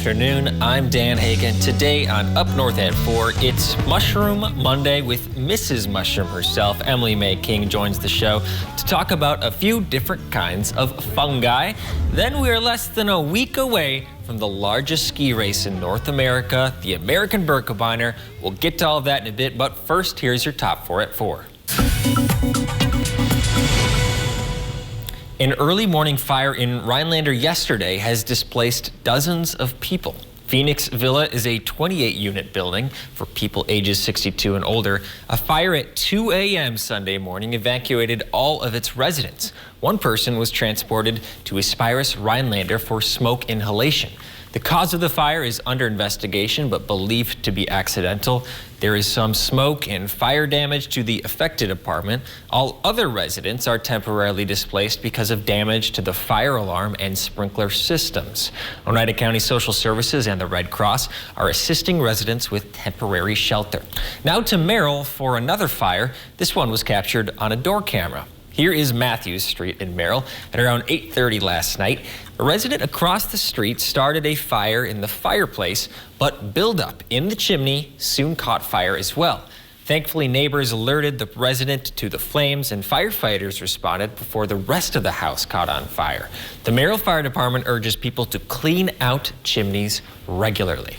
afternoon. I'm Dan Hagan. Today on Up North at 4, it's Mushroom Monday with Mrs. Mushroom herself. Emily May King joins the show to talk about a few different kinds of fungi. Then we are less than a week away from the largest ski race in North America, the American Birkebeiner. We'll get to all of that in a bit, but first, here's your top 4 at 4. An early morning fire in Rhinelander yesterday has displaced dozens of people. Phoenix Villa is a 28-unit building for people ages 62 and older. A fire at 2 a.m. Sunday morning evacuated all of its residents. One person was transported to Aspirus Rhinelander for smoke inhalation. The cause of the fire is under investigation, but believed to be accidental. There is some smoke and fire damage to the affected apartment. All other residents are temporarily displaced because of damage to the fire alarm and sprinkler systems. Oneida County Social Services and the Red Cross are assisting residents with temporary shelter. Now to Merrill for another fire. This one was captured on a door camera. Here is Matthews Street in Merrill at around 8:30 last night. A resident across the street started a fire in the fireplace, but buildup in the chimney soon caught fire as well. Thankfully, neighbors alerted the resident to the flames and firefighters responded before the rest of the house caught on fire. The Merrill Fire Department urges people to clean out chimneys regularly.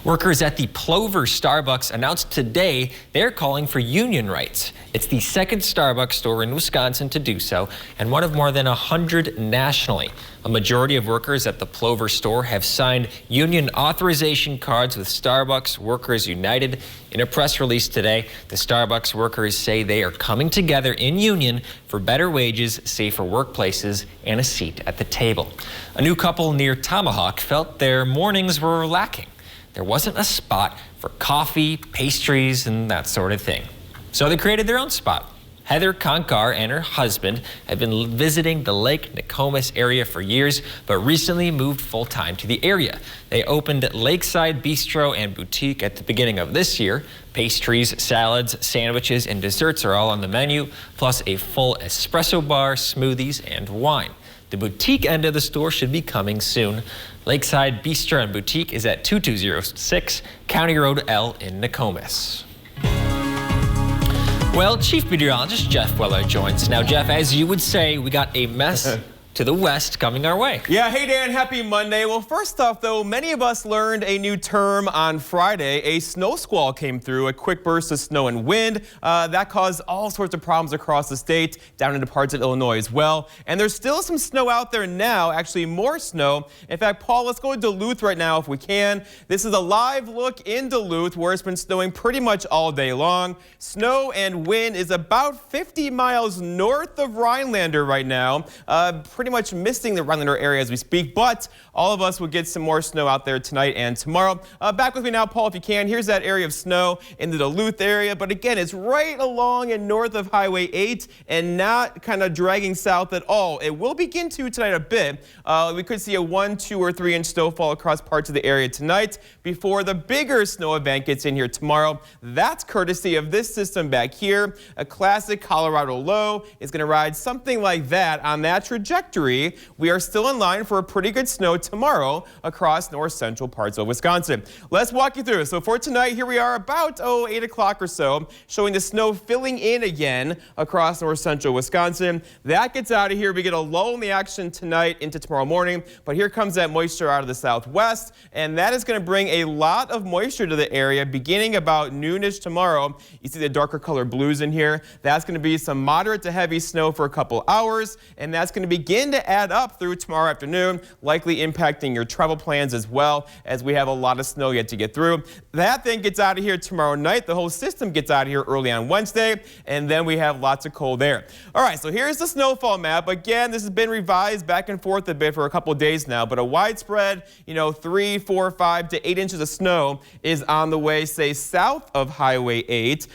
Workers at the Plover Starbucks announced today they're calling for union rights. It's the second Starbucks store in Wisconsin to do so, and one of more than 100 nationally. A majority of workers at the Plover store have signed union authorization cards with Starbucks Workers United. In a press release today, the Starbucks workers say they are coming together in union for better wages, safer workplaces, and a seat at the table. A new couple near Tomahawk felt their mornings were lacking. There wasn't a spot for coffee, pastries, and that sort of thing. So they created their own spot. Heather Conkar and her husband have been visiting the Lake Nokomis area for years, but recently moved full-time to the area. They opened Lakeside Bistro and Boutique at the beginning of this year. Pastries, salads, sandwiches, and desserts are all on the menu, plus a full espresso bar, smoothies, and wine. The boutique end of the store should be coming soon. Lakeside Bistro and Boutique is at 2206 County Road L in Nokomis. Well, Chief Meteorologist Jeff Weller joins. Now, Jeff, as you would say, we got a mess to the west coming our way. Yeah, hey Dan, happy Monday. Well, first off though, many of us learned a new term on Friday. A snow squall came through, a quick burst of snow and wind. That caused all sorts of problems across the state, down into parts of Illinois as well. And there's still some snow out there now, actually more snow. In fact, Paul, let's go to Duluth right now if we can. This is a live look in Duluth where it's been snowing pretty much all day long. Snow and wind is about 50 miles north of Rhinelander right now. Pretty much missing the Rhinelander area as we speak, but all of us will get some more snow out there tonight and tomorrow. Back with me now, Paul, if you can. Here's that area of snow in the Duluth area, but again, it's right along and north of Highway 8 and not kind of dragging south at all. It will begin to tonight a bit. We could see a 1, 2, or 3 inch snowfall across parts of the area tonight before the bigger snow event gets in here tomorrow. That's courtesy of this system back here. A classic Colorado low is going to ride something like that on that trajectory. We are still in line for a pretty good snow tomorrow across north central parts of Wisconsin. Let's walk you through. So for tonight, here we are about 8 o'clock or so, showing the snow filling in again across north central Wisconsin. That gets out of here. We get a lull in the action tonight into tomorrow morning, but here comes that moisture out of the southwest, and that is going to bring a lot of moisture to the area beginning about noonish tomorrow. You see the darker color blues in here. That's going to be some moderate to heavy snow for a couple hours, and that's going to begin to add up through tomorrow afternoon, likely impacting your travel plans as well, as we have a lot of snow yet to get through. That then gets out of here tomorrow night. The whole system gets out of here early on Wednesday, and then we have lots of cold air. All right, so here's the snowfall map. Again, this has been revised back and forth a bit for a couple of days now, but a widespread, 3, 4, 5 to 8 inches of snow is on the way, say, south of Highway 8,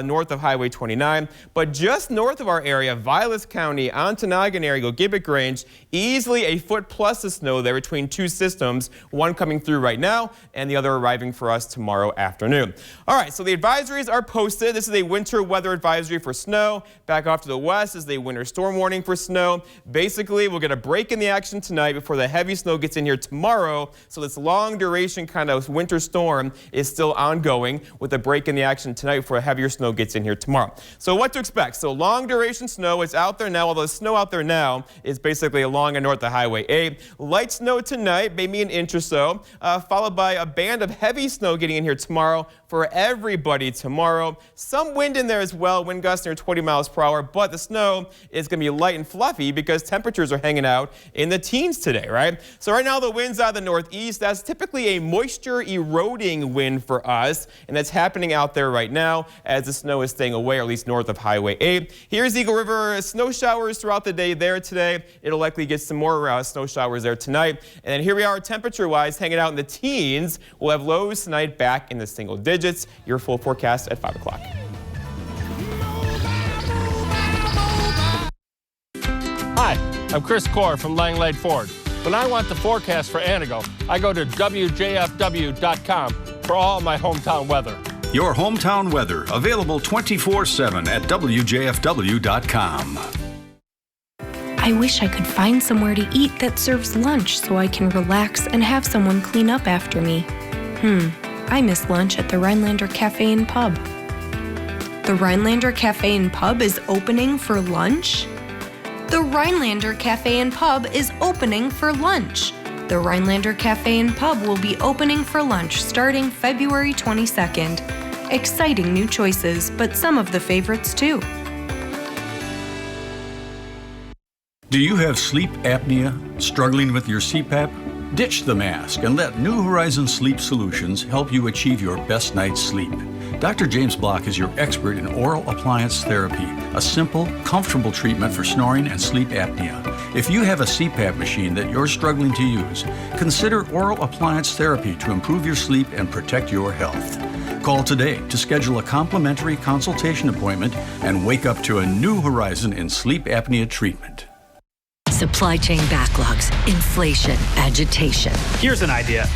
north of Highway 29, but just north of our area, Vilas County, Ontonagon area, Gibbet Range, easily a foot plus of snow there. there between two systems, one coming through right now and the other arriving for us tomorrow afternoon. All right, so the advisories are posted. This is a winter weather advisory for snow. Back off to the west is the winter storm warning for snow. Basically, we'll get a break in the action tonight before the heavy snow gets in here tomorrow. So this long duration kind of winter storm is still ongoing with a break in the action tonight before heavier snow gets in here tomorrow. So what to expect? So long duration snow is out there now, although the snow out there now is basically along and north of Highway 8. Light snow tonight, maybe an inch or so, followed by a band of heavy snow getting in here tomorrow for everybody tomorrow. Some wind in there as well, wind gusts near 20 miles per hour, but the snow is going to be light and fluffy because temperatures are hanging out in the teens today, right? So right now the wind's out of the northeast. That's typically a moisture eroding wind for us, and that's happening out there right now as the snow is staying away, or at least north of Highway 8. Here's Eagle River, snow showers throughout the day there today. It'll likely get some more snow showers there tonight. And then here we are temperature-wise, hanging out in the teens. We'll have lows tonight back in the single digits. Your full forecast at 5 o'clock. Hi, I'm Chris Core from Lang Lade Ford. When I want the forecast for Antigo, I go to WJFW.com for all my hometown weather. Your hometown weather, available 24/7 at WJFW.com. I wish I could find somewhere to eat that serves lunch so I can relax and have someone clean up after me. I miss lunch at the Rhinelander Cafe and Pub. The Rhinelander Cafe and Pub is opening for lunch? The Rhinelander Cafe and Pub is opening for lunch. The Rhinelander Cafe and Pub will be opening for lunch starting February 22nd. Exciting new choices, but some of the favorites too. Do you have sleep apnea? Struggling with your CPAP? Ditch the mask and let New Horizon Sleep Solutions help you achieve your best night's sleep. Dr. James Block is your expert in oral appliance therapy, a simple, comfortable treatment for snoring and sleep apnea. If you have a CPAP machine that you're struggling to use, consider oral appliance therapy to improve your sleep and protect your health. Call today to schedule a complimentary consultation appointment and wake up to a new horizon in sleep apnea treatment. Supply chain backlogs, inflation, agitation. Here's an idea.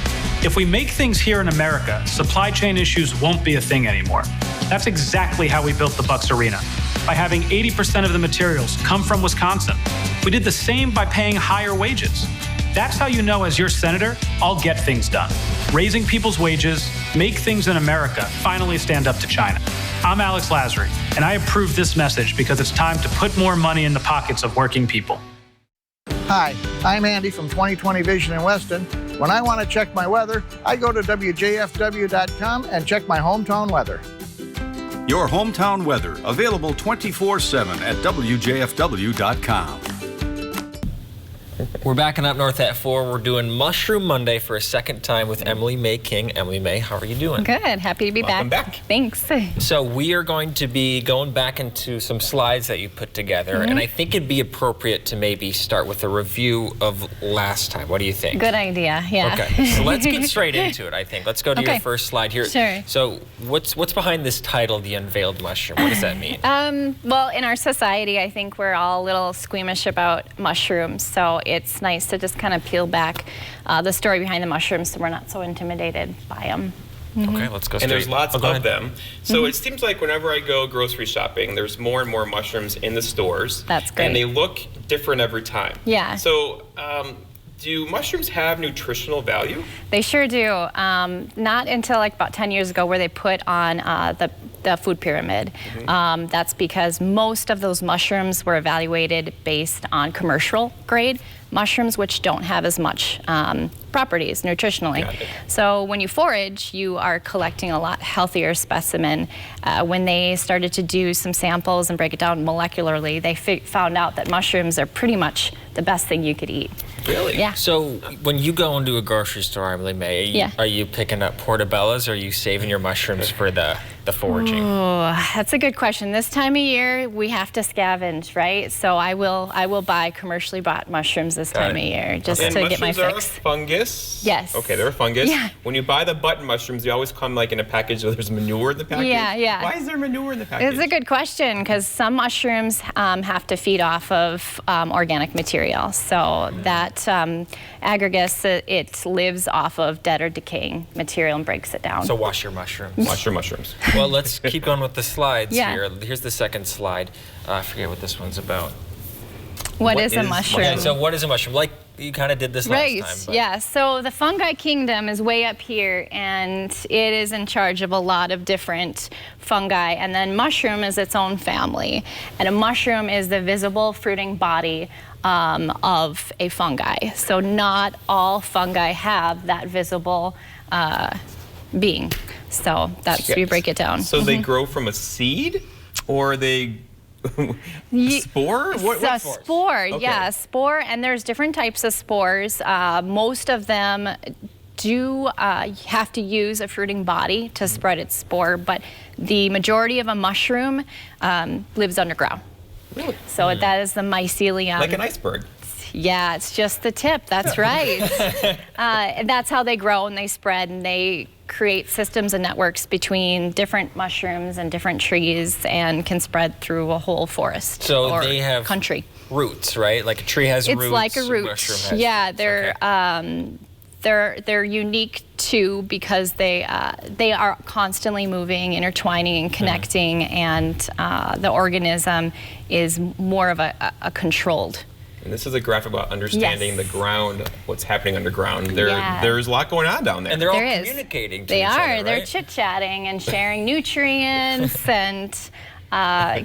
If we make things here in America, supply chain issues won't be a thing anymore. That's exactly how we built the Bucks Arena, by having 80% of the materials come from Wisconsin. We did the same by paying higher wages. That's how you know, as your senator, I'll get things done. Raising people's wages, make things in America, finally stand up to China. I'm Alex Lazary, and I approve this message because it's time to put more money in the pockets of working people. Hi, I'm Andy from 2020 Vision in Weston. When I want to check my weather, I go to WJFW.com and check my hometown weather. Your hometown weather, available 24/7 at WJFW.com. We're backing up north at 4. We're doing Mushroom Monday for a second time with Emily May King. Emily May, how are you doing? Good. Happy to be Welcome back. Thanks. So we are going to be going back into some slides that you put together, and I think it'd be appropriate to maybe start with a review of last time. What do you think? Good idea, yeah. Okay, so let's get straight into it, I think. Let's go to your first slide here. Sure. So what's behind this title, The Unveiled Mushroom? What does that mean? Well, in our society, I think we're all a little squeamish about mushrooms, so it's nice to just kind of peel back the story behind the mushrooms so we're not so intimidated by them. Okay, let's go straight. And there's lots of them. So it seems like whenever I go grocery shopping, there's more and more mushrooms in the stores. That's great. And they look different every time. Yeah. So do mushrooms have nutritional value? They sure do. Not until like about 10 years ago where they put on the food pyramid. That's because most of those mushrooms were evaluated based on commercial grade mushrooms, which don't have as much properties nutritionally. So when you forage, you are collecting a lot healthier specimen. When they started to do some samples and break it down molecularly, they found out that mushrooms are pretty much the best thing you could eat. Really? Yeah. So when you go into a grocery store, Emily May, are you picking up portobellos, or are you saving your mushrooms for the foraging? Oh, that's a good question. This time of year, we have to scavenge, right? So I will buy commercially bought mushrooms this time of year just to get my fix. Mushrooms are fungus? Yes. Okay, they're a fungus. Yeah. When you buy the button mushrooms, they always come like in a package where there's manure in the package. Yeah. Why is there manure in the package? It's a good question because some mushrooms have to feed off of organic material. So that that aggregates, it lives off of dead or decaying material and breaks it down. So wash your mushrooms. Wash your mushrooms. Well, let's keep going with the slides Yeah. here. Here's the second slide. I forget what this one's about. What is a mushroom? Yeah, so what is a mushroom? Like you kind of did this last time. But. Yeah, so the fungi kingdom is way up here, and it is in charge of a lot of different fungi, and then mushroom is its own family, and a mushroom is the visible fruiting body of a fungi. So not all fungi have that visible being. So that's, we break it down. So they grow from a seed, or they spore? What spore, okay. Yeah, spore, and there's different types of spores. Most of them do have to use a fruiting body to spread its spore, but the majority of a mushroom lives underground. Really? So that is the mycelium. Like an iceberg. Yeah, it's just the tip, that's right. That's how they grow and they spread, and they create systems and networks between different mushrooms and different trees and can spread through a whole forest or they have country. Roots, right? Like a tree has roots. It's like a root. Yeah, they're they're unique too because they are constantly moving, intertwining, and connecting, and the organism is more of a controlled. And this is a graph about understanding the ground, what's happening underground. There's a lot going on down there. And they're all communicating to each other, right? They're chit-chatting and sharing nutrients and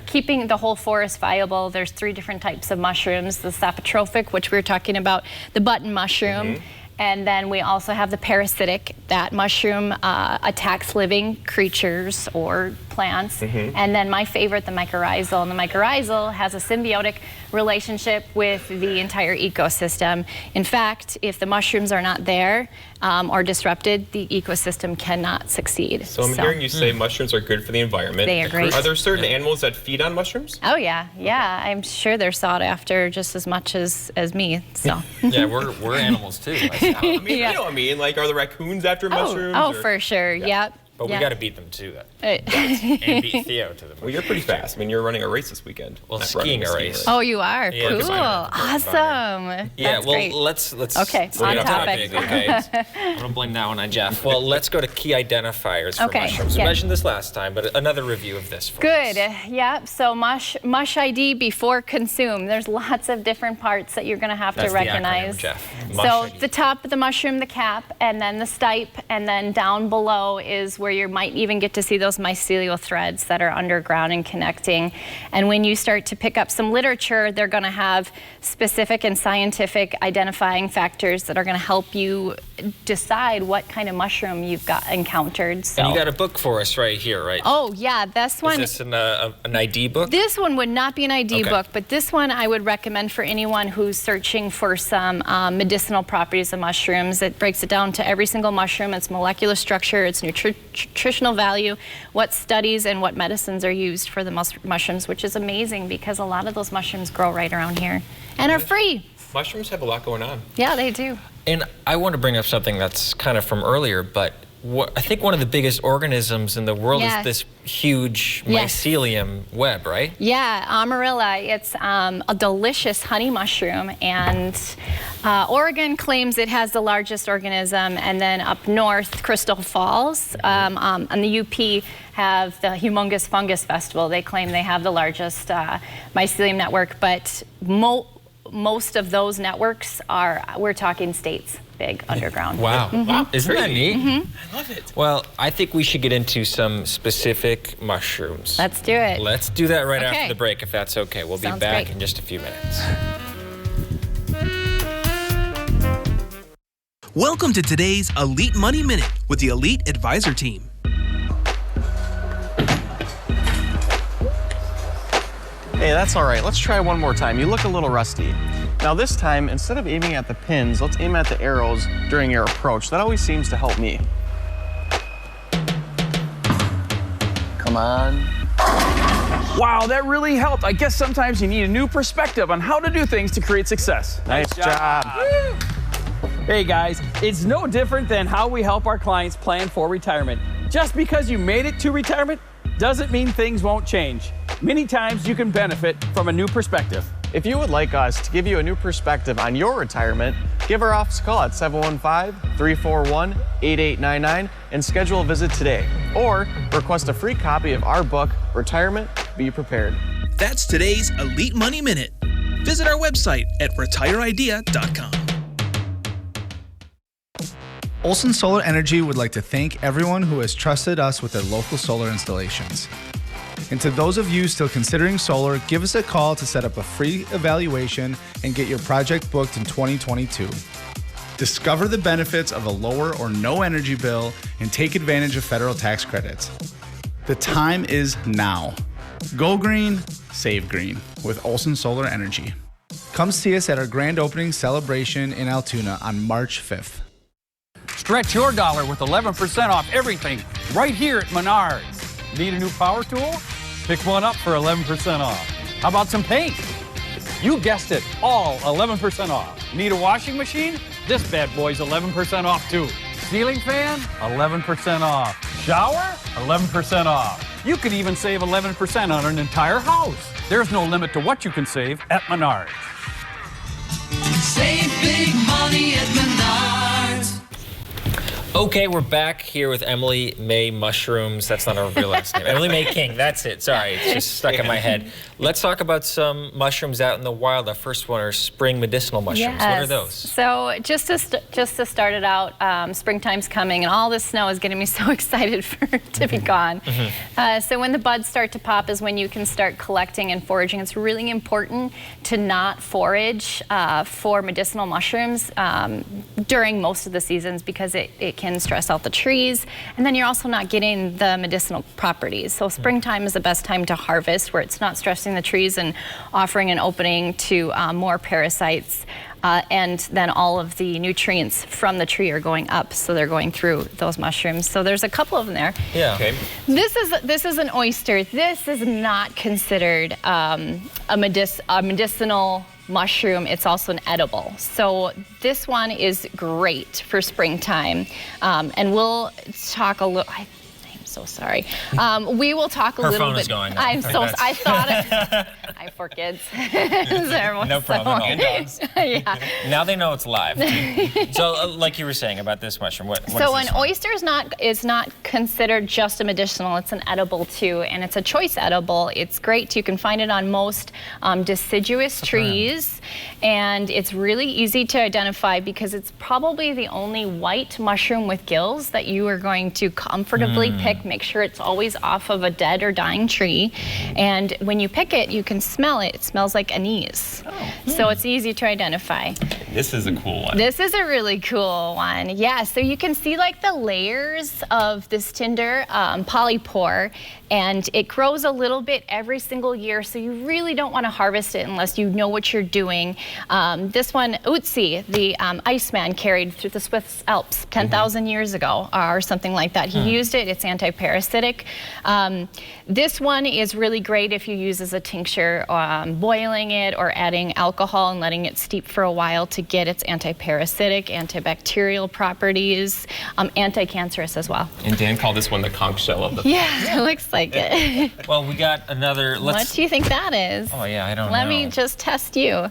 keeping the whole forest viable. There's 3 different types of mushrooms. The sapotrophic, which we were talking about, the button mushroom. And then we also have the parasitic. That mushroom attacks living creatures or plants. And then my favorite, the mycorrhizal. And the mycorrhizal has a symbiotic relationship with the entire ecosystem. In fact, if the mushrooms are not there or disrupted, the ecosystem cannot succeed. So I'm hearing you say mushrooms are good for the environment. They are great. Are there certain animals that feed on mushrooms? Oh yeah, yeah. I'm sure they're sought after just as much as me. So. Yeah, we're animals too. I mean, you know what I mean? Like, are the raccoons after mushrooms? Oh, for sure. Yep. But we got to beat them too. And beat Theo to them. Well, you're pretty fast. I mean, you're running a race this weekend. Well, skiing a race. Oh, you are? Yeah, cool. Awesome. Yeah, That's well, great. let's okay, on topic. Okay. I'm going to blame that one on Jeff. Well, let's go to key identifiers for mushrooms. We mentioned this last time, but another review of this for us. Yeah, so mush ID before consume. There's lots of different parts that you're going to have to recognize. The acronym, Jeff. So the top of the mushroom, the cap, and then the stipe, and then down below is where you might even get to see those mycelial threads that are underground and connecting. And when you start to pick up some literature, they're going to have specific and scientific identifying factors that are going to help you decide what kind of mushroom you've got encountered. So. And you got a book for us right here, right? Oh yeah, this one. Is this an ID book? This one would not be an ID book, but this one I would recommend for anyone who's searching for some medicinal properties of mushrooms. It breaks it down to every single mushroom, its molecular structure, its nutritional value, what studies and what medicines are used for the mushrooms, which is amazing because a lot of those mushrooms grow right around here and are free. Mushrooms have a lot going on. Yeah, they do. And I want to bring up something that's kind of from earlier, but I think one of the biggest organisms in the world is this huge Mycelium Web, right? Yeah, Amarilla. It's a delicious honey mushroom, and Oregon claims it has the largest organism, and then up north, Crystal Falls, and the UP have the humongous fungus festival. They claim they have the largest mycelium network, but most of those networks are, we're talking states. Big underground. Wow. Wow. Isn't that neat? I love it. Well, I think we should get into some specific mushrooms. Let's do it. Let's do that right after the break, if that's okay. We'll be back in just a few minutes. Welcome to today's Elite Money Minute with the Elite Advisor Team. Hey, that's all right. Let's try one more time. You look a little rusty. Now this time, instead of aiming at the pins, let's aim at the arrows during your approach. That always seems to help me. Come on. Wow, that really helped. I guess sometimes you need a new perspective on how to do things to create success. Nice job. Hey guys, it's no different than how we help our clients plan for retirement. Just because you made it to retirement doesn't mean things won't change. Many times you can benefit from a new perspective. If you would like us to give you a new perspective on your retirement, give our office a call at 715-341-8899 and schedule a visit today. Or request a free copy of our book, Retirement, Be Prepared. That's today's Elite Money Minute. Visit our website at retireidea.com. Olson Solar Energy would like to thank everyone who has trusted us with their local solar installations. And to those of you still considering solar, give us a call to set up a free evaluation and get your project booked in 2022. Discover the benefits of a lower or no energy bill and take advantage of federal tax credits. The time is now. Go green, save green with Olson Solar Energy. Come see us at our grand opening celebration in Altoona on March 5th. Stretch your dollar with 11% off everything right here at Menards. Need a new power tool? Pick one up for 11% off. How about some paint? You guessed it, all 11% off. Need a washing machine? This bad boy's 11% off too. Ceiling fan? 11% off. Shower? 11% off. You could even save 11% on an entire house. There's no limit to what you can save at Menards. Save big money at Menards. Okay, we're back here with Emily May Mushrooms. That's not her real last name. Emily May King, that's it. Sorry, it's just stuck in my head. Let's talk about some mushrooms out in the wild. The first one are spring medicinal mushrooms. Yes. What are those? So just to start it out, springtime's coming and all this snow is getting me so excited for it to be gone. So when the buds start to pop is when you can start collecting and foraging. It's really important to not forage for medicinal mushrooms during most of the seasons because it can stress out the trees, and then you're also not getting the medicinal properties. So springtime is the best time to harvest, where it's not stressing the trees and offering an opening to more parasites, and then all of the nutrients from the tree are going up, so they're going through those mushrooms. So there's a couple of them there. Yeah. Okay. This is an oyster. This is not considered a medicinal mushroom. It's also an edible. So this one is great for springtime. And we'll talk a little, I'm so sorry. We will talk a Her little phone bit. is going I thought it. I have 4 kids. No problem at all. Yeah. Now they know it's live. So, like you were saying about this mushroom, what is So this an oyster is not considered just a medicinal. It's an edible too, and it's a choice edible. It's great. You can find it on most deciduous trees, and it's really easy to identify because it's probably the only white mushroom with gills that you are going to comfortably pick. Make sure it's always off of a dead or dying tree, and when you pick it, you can smell it. It smells like anise. So it's easy to identify. This is a cool one. This is a really cool one. Yeah, so you can see like the layers of this tinder polypore, and it grows a little bit every single year, so you really don't want to harvest it unless you know what you're doing. This one, Utsi, the Iceman carried through the Swiss Alps 10,000 years ago or something like that. He used it. It's anti-parasitic. This one is really great if you use as a tincture, boiling it or adding alcohol and letting it steep for a while to get its anti-parasitic, antibacterial properties, anti-cancerous as well. And Dan called this one the conch shell of the... Yeah, it looks like it. Well, we got another... What do you think that is? Oh, yeah, I don't know. Let me just test you.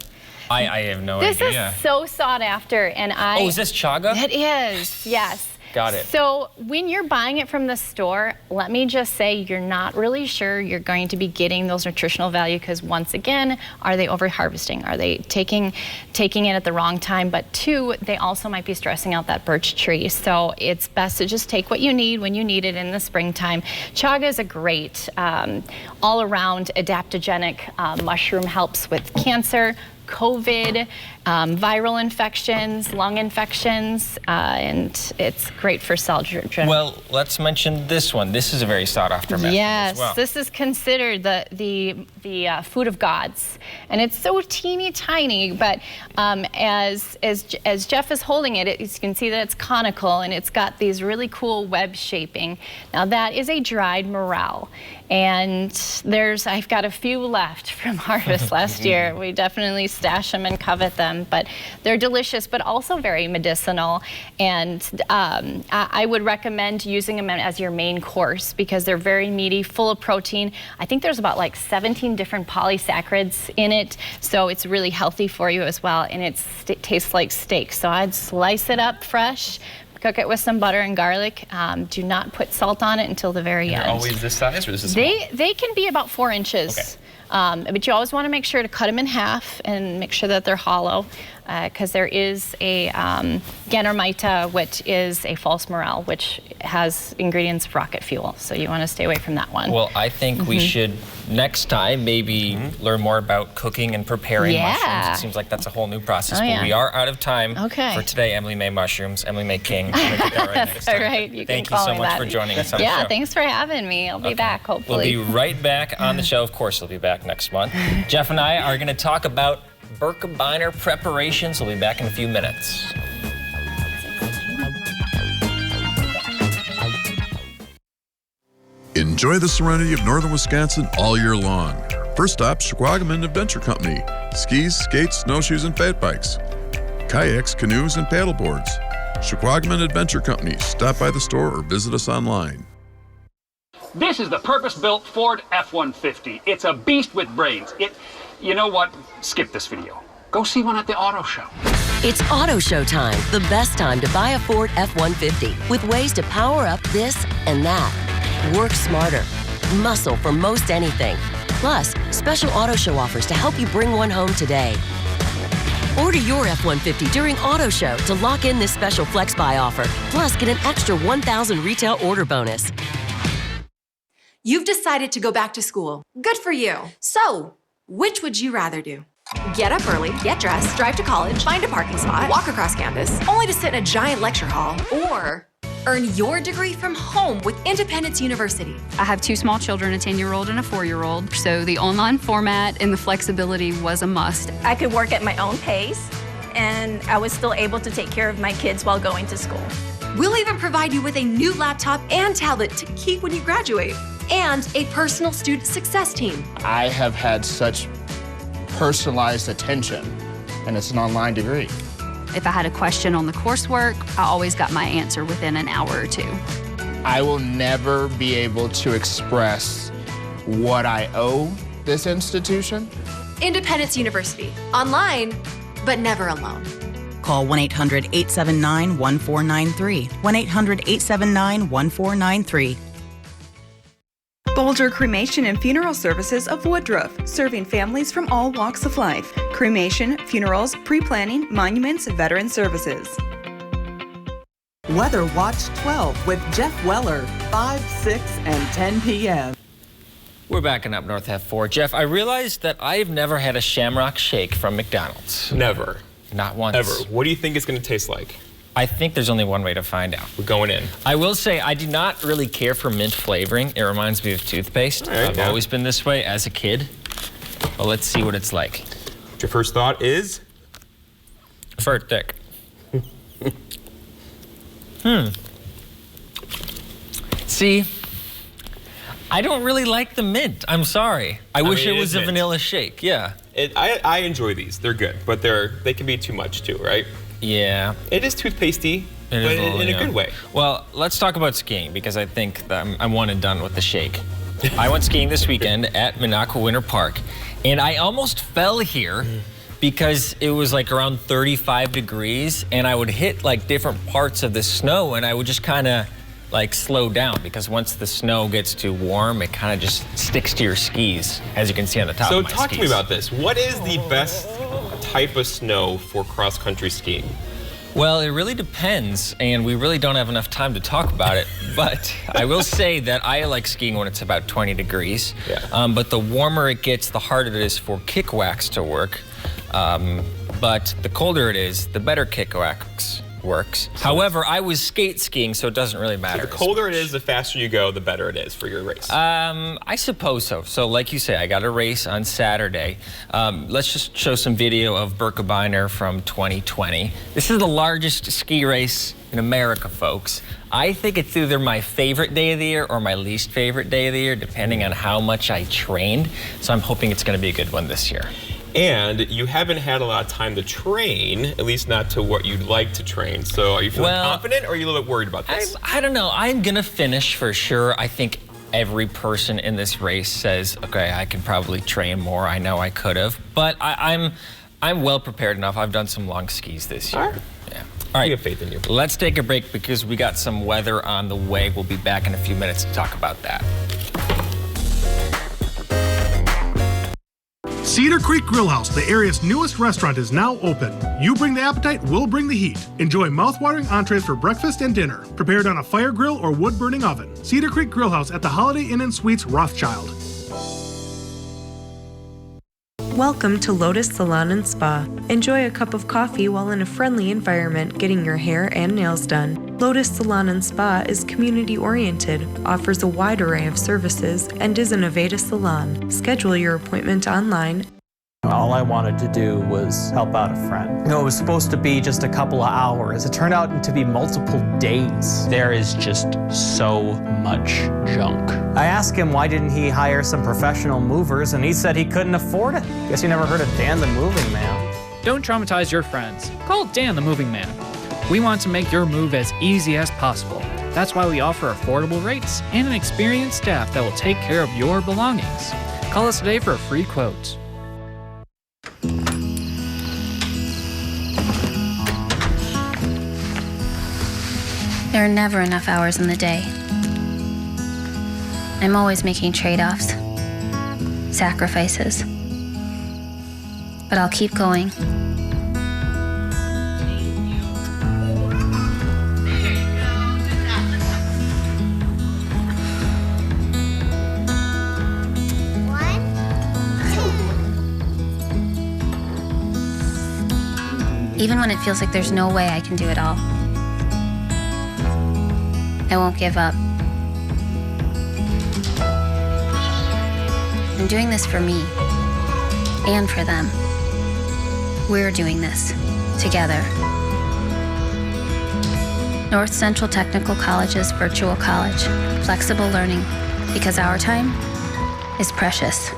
I have no This idea. is so sought after, and I... Oh, is this chaga? It is, yes. Got it. So when you're buying it from the store, let me just say you're not really sure you're going to be getting those nutritional value because once again, are they over harvesting? Are they taking it at the wrong time? But 2, they also might be stressing out that birch tree. So it's best to just take what you need when you need it in the springtime. Chaga is a great all-around adaptogenic mushroom, helps with cancer, COVID, viral infections, lung infections, and it's great for cell driven. Well, let's mention this one. This is a very sought after mushroom as well. This is considered the food of gods, and it's so teeny tiny. But as Jeff is holding it, you can see that it's conical and it's got these really cool web shaping. Now that is a dried morel. And I've got a few left from harvest last year. We definitely stash them and covet them, but they're delicious, but also very medicinal. And I would recommend using them as your main course because they're very meaty, full of protein. I think there's about like 17 different polysaccharides in it, so it's really healthy for you as well, and it tastes like steak. So I'd slice it up fresh, cook it with some butter and garlic. Do not put salt on it until the very end. They're always this size, or this is small? They can be about 4 inches. Okay. But you always want to make sure to cut them in half and make sure that they're hollow, because there is a Gannermita, which is a false morel, which has ingredients of rocket fuel. So you want to stay away from that one. Well, I think we should next time maybe learn more about cooking and preparing mushrooms. It seems like that's a whole new process. But we are out of time for today. Emily May Mushrooms, Emily May King. I'm gonna get that right next time. All right. Thank you so much for joining us on the show. Yeah, thanks for having me. I'll be back, hopefully. We'll be right back on the show. Of course, we'll be back next month. Jeff and I are going to talk about Birkebeiner preparations. We'll be back in a few minutes. Enjoy the serenity of northern Wisconsin all year long. First stop, Shquagaman Adventure Company. Skis, skates, snowshoes, and fat bikes. Kayaks, canoes, and paddleboards. Shquagaman Adventure Company. Stop by the store or visit us online. This is the purpose-built Ford F-150. It's a beast with brains. You know what? Skip this video. Go see one at the auto show. It's auto show time, the best time to buy a Ford F-150 with ways to power up this and that. Work smarter. Muscle for most anything. Plus, special auto show offers to help you bring one home today. Order your F-150 during auto show to lock in this special flex buy offer. Plus, get an extra 1,000 retail order bonus. You've decided to go back to school. Good for you. So, which would you rather do? Get up early, get dressed, drive to college, find a parking spot, walk across campus, only to sit in a giant lecture hall, or earn your degree from home with Independence University. I have 2 small children, a 10-year-old and a 4-year-old, so the online format and the flexibility was a must. I could work at my own pace, and I was still able to take care of my kids while going to school. We'll even provide you with a new laptop and tablet to keep when you graduate, and a personal student success team. I have had such personalized attention, and it's an online degree. If I had a question on the coursework, I always got my answer within an hour or 2. I will never be able to express what I owe this institution. Independence University, online, but never alone. Call 1-800-879-1493. 1-800-879-1493. Bolger Cremation and Funeral Services of Woodruff, serving families from all walks of life. Cremation, funerals, pre-planning, monuments, veteran services. Weather Watch 12 with Jeff Weller, 5, 6, and 10 p.m. We're back in Up North F4. Jeff, I realized that I've never had a Shamrock Shake from McDonald's. Never. Not once. Ever. What do you think it's going to taste like? I think there's only one way to find out. We're going in. I will say I do not really care for mint flavoring. It reminds me of toothpaste. I've always been this way as a kid. Well, let's see what it's like. Your first thought is? Fart thick. See, I don't really like the mint. I'm sorry. I wish it was a vanilla shake. Yeah. I enjoy these. They're good, but they can be too much too, right? Yeah. It is toothpastey, but in a good way. Well, let's talk about skiing because I think that I'm one and done with the shake. I went skiing this weekend at Minocqua Winter Park, and I almost fell here because it was like around 35 degrees, and I would hit like different parts of the snow, and I would just kind of like slow down because once the snow gets too warm, it kind of just sticks to your skis, as you can see on the top of my skis. So talk to me about this. What is the best type of snow for cross-country skiing? Well, it really depends, and we really don't have enough time to talk about it, but I will say that I like skiing when it's about 20 degrees, but the warmer it gets, the harder it is for kick wax to work, but the colder it is, the better kick wax works. However, I was skate skiing, so it doesn't really matter. So the colder it is, the faster you go, the better it is for your race. I suppose so. So like you say, I got a race on Saturday. Let's just show some video of Birkebeiner from 2020. This is the largest ski race in America, folks. I think it's either my favorite day of the year or my least favorite day of the year, depending on how much I trained. So I'm hoping it's going to be a good one this year. And you haven't had a lot of time to train, at least not to what you'd like to train. So are you feeling confident or are you a little bit worried about this? I don't know. I'm going to finish for sure. I think every person in this race says, okay, I can probably train more. I know I could have, but I'm well prepared enough. I've done some long skis this year. Yeah. All right. We have faith in you. Let's take a break because we got some weather on the way. We'll be back in a few minutes to talk about that. Cedar Creek Grill House, the area's newest restaurant, is now open. You bring the appetite, we'll bring the heat. Enjoy mouth-watering entrees for breakfast and dinner, prepared on a fire grill or wood-burning oven. Cedar Creek Grill House at the Holiday Inn and Suites, Rothschild. Welcome to Lotus Salon and Spa. Enjoy a cup of coffee while in a friendly environment getting your hair and nails done. Lotus Salon and Spa is community-oriented, offers a wide array of services, and is an Aveda salon. Schedule your appointment online. All I wanted to do was help out a friend. It was supposed to be just a couple of hours. It turned out to be multiple days. There is just so much junk. I asked him why didn't he hire some professional movers, and he said he couldn't afford it. Guess you never heard of Dan the Moving Man. Don't traumatize your friends. Call Dan the Moving Man. We want to make your move as easy as possible. That's why we offer affordable rates and an experienced staff that will take care of your belongings. Call us today for a free quote. There are never enough hours in the day. I'm always making trade-offs, sacrifices. But I'll keep going. Even when it feels like there's no way I can do it all, I won't give up. I'm doing this for me and for them. We're doing this together. North Central Technical College's virtual college. Flexible learning, because our time is precious.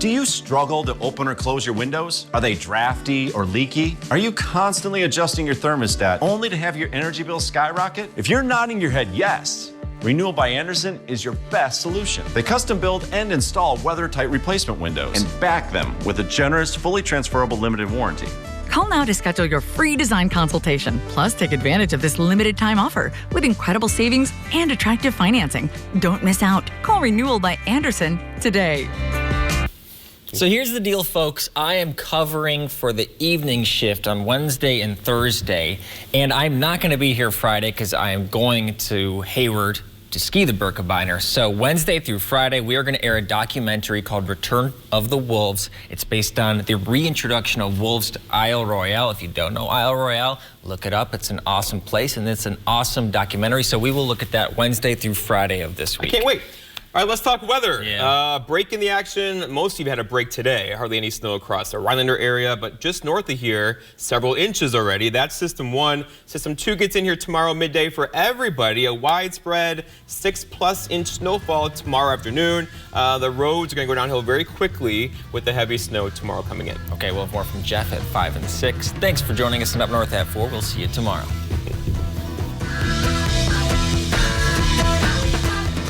Do you struggle to open or close your windows? Are they drafty or leaky? Are you constantly adjusting your thermostat only to have your energy bill skyrocket? If you're nodding your head yes, Renewal by Andersen is your best solution. They custom build and install weather-tight replacement windows and back them with a generous, fully transferable limited warranty. Call now to schedule your free design consultation. Plus, take advantage of this limited time offer with incredible savings and attractive financing. Don't miss out. Call Renewal by Andersen today. So here's the deal, folks. I am covering for the evening shift on Wednesday and Thursday, and I'm not going to be here Friday because I am going to Hayward to ski the Birkebeiner. So Wednesday through Friday, we are going to air a documentary called Return of the Wolves. It's based on the reintroduction of wolves to Isle Royale. If you don't know Isle Royale, look it up. It's an awesome place, and it's an awesome documentary. So we will look at that Wednesday through Friday of this week. I can't wait. All right, let's talk weather. Break in the action. Most of you had a break today. Hardly any snow across the Rhinelander area, but just north of here, several inches already. That's System 1. System 2 gets in here tomorrow midday for everybody. A widespread 6+ inch snowfall tomorrow afternoon. The roads are going to go downhill very quickly with the heavy snow tomorrow coming in. Okay, we'll have more from Jeff at 5 and 6. Thanks for joining us in Up North at 4. We'll see you tomorrow.